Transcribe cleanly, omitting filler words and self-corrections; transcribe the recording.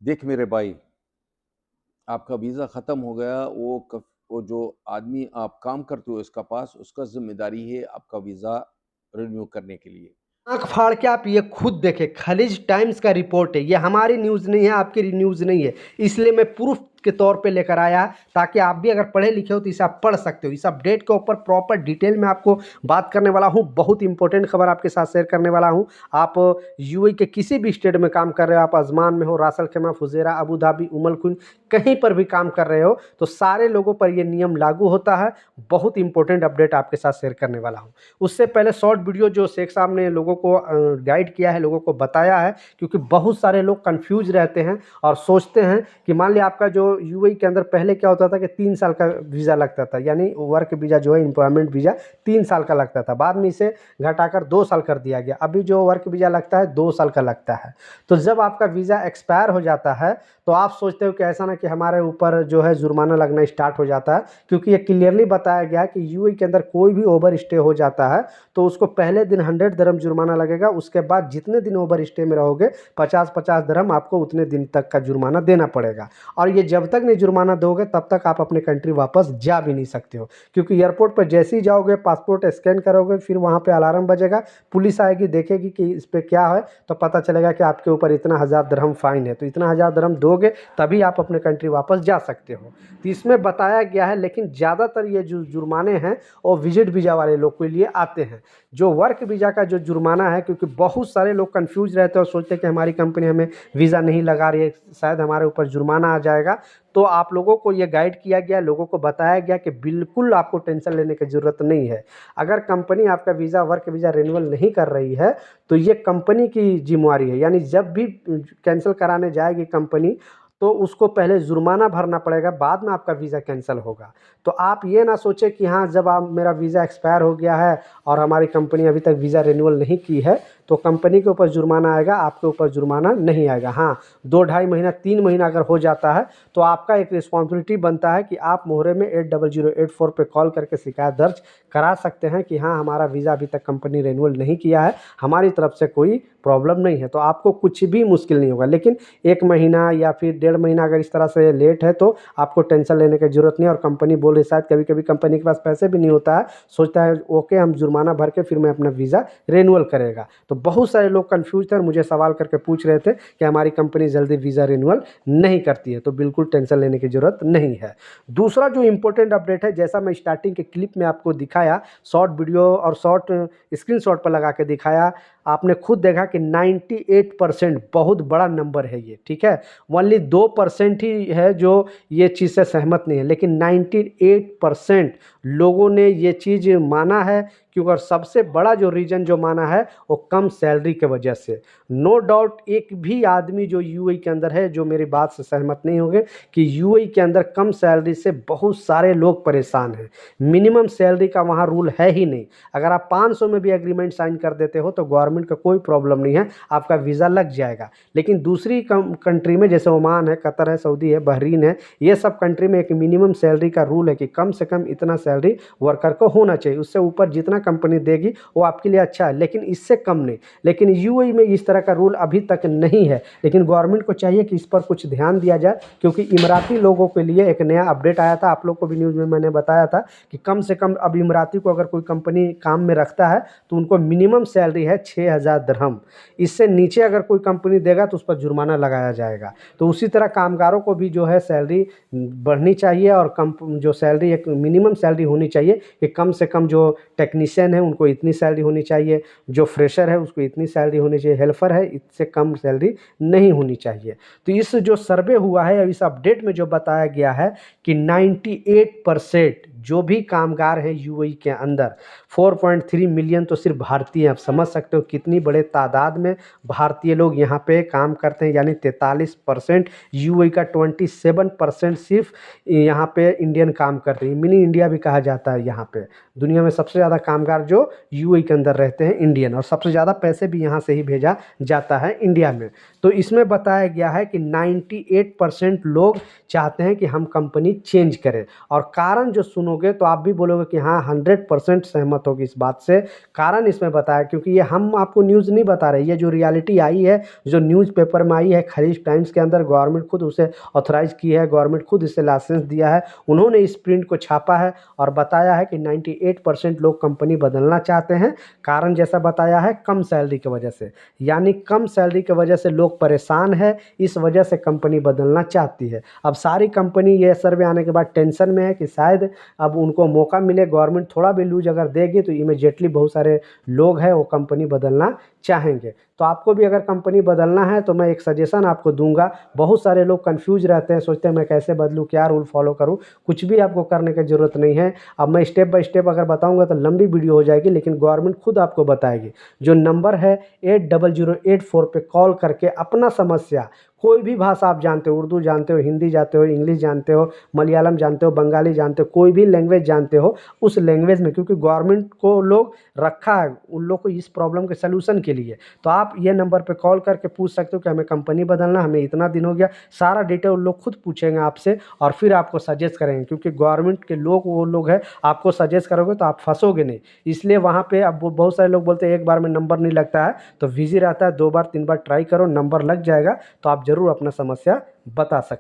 देख मेरे भाई, आपका वीज़ा ख़त्म हो गया। वो जो आदमी आप काम करते हो इसका पास, उसका ज़िम्मेदारी है आपका वीज़ा रिन्यू करने के लिए। आँख फाड़ के आप ये खुद देखें, खलीज टाइम्स का रिपोर्ट है, ये हमारी न्यूज़ नहीं है, आपकी न्यूज़ नहीं है। इसलिए मैं प्रूफ के तौर पे लेकर आया, ताकि आप भी अगर पढ़े लिखे हो तो इसे आप पढ़ सकते हो। इस अपडेट के ऊपर प्रॉपर डिटेल में आपको बात करने वाला हूँ। बहुत इंपॉर्टेंट खबर आपके साथ शेयर करने वाला हूँ। आप यूएई के किसी भी स्टेट में काम कर रहे हो, आप अजमान में हो, रास अल खैमा, फुजेरा, अबू धाबी, उमल कुंज, कहीं पर भी काम कर रहे हो, तो सारे लोगों पर ये नियम लागू होता है। बहुत इंपॉर्टेंट अपडेट आपके साथ शेयर करने वाला हूँ। उससे पहले शॉर्ट वीडियो जो शेख साहब ने लोगों को गाइड किया है, लोगों को बताया है, क्योंकि बहुत सारे लोग कंफ्यूज रहते हैं और सोचते हैं कि मान लिया आपका जो यूएई के अंदर पहले क्या होता था कि 3 साल का वीज़ा लगता था, यानी वर्क वीज़ा जो है, एम्प्लॉयमेंट वीज़ा 3 साल का लगता था। बाद में इसे घटाकर 2 साल कर दिया गया। अभी जो वर्क वीज़ा लगता है 2 साल का लगता है। तो जब आपका वीज़ा एक्सपायर हो जाता है तो आप सोचते हो कि ऐसा ना कि हमारे ऊपर जो है जुर्माना लगना स्टार्ट हो जाता है, क्योंकि ये क्लियरली बताया गया कि यूएई के अंदर कोई भी ओवर स्टे हो जाता है तो उसको पहले दिन 100 दरम जुर्माना लगेगा। उसके बाद जितने दिन ओवर स्टे में रहोगे 50-50 दरम आपको उतने दिन तक का जुर्माना देना पड़ेगा। और ये जब तक नहीं जुर्माना दोगे तब तक आप अपने कंट्री वापस जा भी नहीं सकते हो, क्योंकि एयरपोर्ट पर जैसे ही जाओगे, पासपोर्ट स्कैन करोगे, फिर वहाँ पे अलार्म बजेगा, पुलिस आएगी, देखेगी कि इस पर क्या है, तो पता चलेगा कि आपके ऊपर इतना 1000 दरहम फ़ाइन है। तो इतना 1000 दरहम दोगे तभी आप अपने कंट्री वापस जा सकते हो। तो इसमें बताया गया है, लेकिन ज़्यादातर ये जो जुर्माने हैं वो विजिट वीज़ा वाले लोग के लिए आते हैं। जो वर्क वीज़ा का जो जुर्माना है, क्योंकि बहुत सारे लोग कंफ्यूज रहते हैं और सोचते हैं कि हमारी कंपनी हमें वीज़ा नहीं लगा रही है, शायद हमारे ऊपर जुर्माना आ जाएगा। तो आप लोगों को ये गाइड किया गया, लोगों को बताया गया कि बिल्कुल आपको टेंशन लेने की ज़रूरत नहीं है। अगर कंपनी आपका वीज़ा, वर्क वीज़ा रिन्यूअल नहीं कर रही है तो ये कंपनी की जिम्मेवारी है। यानी जब भी कैंसिल कराने जाएगी कंपनी, तो उसको पहले जुर्माना भरना पड़ेगा, बाद में आपका वीज़ा कैंसिल होगा। तो आप ये ना सोचें कि हाँ, जब आप मेरा वीज़ा एक्सपायर हो गया है और हमारी कंपनी अभी तक वीज़ा रिन्यूअल नहीं की है तो कंपनी के ऊपर जुर्माना आएगा, आपके ऊपर जुर्माना नहीं आएगा। हाँ, 2-2.5 महीना, 3 महीना अगर हो जाता है तो आपका एक रिस्पॉन्सिबिलिटी बनता है कि आप मोहरे में 80084 पे कॉल करके शिकायत दर्ज करा सकते हैं कि हाँ, हमारा वीज़ा अभी तक कंपनी रिन्यूअल नहीं किया है, हमारी तरफ से कोई प्रॉब्लम नहीं है। तो आपको कुछ भी मुश्किल नहीं होगा। लेकिन 1 महीना या फिर 1.5 महीना अगर इस तरह से लेट है तो आपको टेंशन लेने की ज़रूरत नहीं है। और कंपनी बोल रही, शायद कभी-कभी कंपनी के पास पैसे भी नहीं होता है, सोचता है ओके हम जुर्माना भर के फिर मैं अपना वीज़ा रिन्यूअल करेगा। तो बहुत सारे लोग कन्फ्यूज़ थे और मुझे सवाल करके पूछ रहे थे कि हमारी कंपनी जल्दी वीज़ा रिन्यूअल नहीं करती है। तो बिल्कुल टेंशन लेने की ज़रूरत नहीं है। दूसरा जो इम्पोर्टेंट अपडेट है, जैसा मैं स्टार्टिंग के क्लिप में आपको दिखाया, शॉर्ट वीडियो और शॉर्ट स्क्रीनशॉट पर लगा के दिखाया, आपने खुद देखा कि 98% बहुत बड़ा नंबर है ये, ठीक है। ओनली 2% ही है जो ये चीज़ से सहमत नहीं है, लेकिन 98% लोगों ने ये चीज़ माना है। क्योंकि और सबसे बड़ा जो रीज़न जो माना है वो कम सैलरी के वजह से। नो डाउट एक भी आदमी जो यूएई के अंदर है जो मेरी बात से सहमत नहीं होंगे कि यूएई के अंदर कम सैलरी से बहुत सारे लोग परेशान हैं। मिनिमम सैलरी का वहाँ रूल है ही नहीं। अगर आप 500 में भी एग्रीमेंट साइन कर देते हो तो गवर्नमेंट का कोई प्रॉब्लम नहीं है, आपका वीज़ा लग जाएगा। लेकिन दूसरी कंट्री में, जैसे ओमान है, कतर है, सऊदी है, बहरीन है, ये सब कंट्री में एक मिनिमम सैलरी का रूल है कि कम से कम इतना सैलरी वर्कर को होना चाहिए। उससे ऊपर जितना कंपनी देगी वो आपके लिए अच्छा है, लेकिन इससे कम नहीं। लेकिन यूएई में इस तरह का रूल अभी तक नहीं है, लेकिन गवर्नमेंट को चाहिए कि इस पर कुछ ध्यान दिया जाए, क्योंकि इमराती लोगों के लिए एक नया अपडेट आया था। आप लोग को भी न्यूज़ में मैंने बताया था कि कम से कम अब इमराती को अगर कोई कंपनी काम में रखता है तो उनको मिनिमम सैलरी है 6000 दरहम। इससे नीचे अगर कोई कंपनी देगा तो उस पर जुर्माना लगाया जाएगा। तो उसी तरह कामगारों को भी जो है सैलरी बढ़नी चाहिए और कम जो सैलरी, एक मिनिमम सैलरी होनी चाहिए कि कम से कम जो टेक्नीशियन है उनको इतनी सैलरी होनी चाहिए, जो फ्रेशर है उसको इतनी सैलरी होनी चाहिए, हेल्पर है इससे कम सैलरी नहीं होनी चाहिए। तो इस जो सर्वे हुआ है, इस अपडेट में जो बताया गया है कि 98% जो भी कामगार हैं यूएई के अंदर, 4.3 मिलियन तो सिर्फ भारतीय हैं। आप समझ सकते हो कितनी बड़े तादाद में भारतीय लोग यहाँ पे काम करते हैं। यानी 43% यूएई का, 27% सिर्फ यहाँ पे इंडियन काम करते हैं। मिनी इंडिया भी कहा जाता है यहाँ पे। दुनिया में सबसे ज़्यादा कामगार जो यूएई के अंदर रहते हैं इंडियन, और सबसे ज़्यादा पैसे भी यहाँ से ही भेजा जाता है इंडिया में। तो इसमें बताया गया है कि 98% लोग चाहते हैं कि हम कंपनी चेंज करें। और कारण जो सुनो सुनोगे तो आप भी बोलोगे कि हाँ 100% सहमत होगी इस बात से। कारण इसमें बताया क्योंकि ये हम आपको न्यूज़ नहीं बता रहे, ये जो रियलिटी आई है, जो न्यूज़पेपर में आई है, खलीज टाइम्स के अंदर गवर्नमेंट खुद उसे ऑथराइज़ की है, गवर्नमेंट खुद इसे लाइसेंस दिया है, उन्होंने इस प्रिंट को छापा है और बताया है कि 98% लोग कंपनी बदलना चाहते हैं। कारण जैसा बताया है कम सैलरी की वजह से, यानी कम सैलरी की वजह से लोग परेशान है, इस वजह से कंपनी बदलना चाहती है। अब सारी कंपनी ये सर्वे आने के बाद टेंशन में है कि शायद अब उनको मौका मिले, गवर्नमेंट थोड़ा भी लूज अगर देगी तो इमीडिएटली बहुत सारे लोग हैं वो कंपनी बदलना चाहेंगे। तो आपको भी अगर कंपनी बदलना है तो मैं एक सजेशन आपको दूंगा। बहुत सारे लोग कंफ्यूज रहते हैं, सोचते हैं मैं कैसे बदलूं, क्या रूल फॉलो करूं। कुछ भी आपको करने की ज़रूरत नहीं है। अब मैं स्टेप बाय स्टेप अगर बताऊंगा तो लंबी वीडियो हो जाएगी, लेकिन गवर्नमेंट खुद आपको बताएगी। जो नंबर है 80084 पे कॉल करके अपना समस्या, कोई भी भाषा आप जानते हो, उर्दू जानते हो, हिंदी जानते हो, इंग्लिश जानते हो, मलयालम जानते हो, बंगाली जानते हो, कोई भी लैंग्वेज जानते हो, उस लैंग्वेज में, क्योंकि गवर्नमेंट को लोग रखा है उन लोग को इस प्रॉब्लम के सलूशन के लिए। तो आप ये नंबर पे कॉल करके पूछ सकते हो कि हमें कंपनी बदलना, हमें इतना दिन हो गया, सारा डिटेल उन लोग खुद पूछेंगे आपसे और फिर आपको सजेस्ट करेंगे। क्योंकि गवर्नमेंट के लोग वो लोग हैं, आपको सजेस्ट करोगे तो आप फंसोगे नहीं। इसलिए वहाँ पे अब बहुत सारे लोग बोलते हैं एक बार में नंबर नहीं लगता है, तो बिजी रहता है, 2 बार 3 बार ट्राई करो, नंबर लग जाएगा तो आप ज़रूर अपना समस्या बता सकते हैं।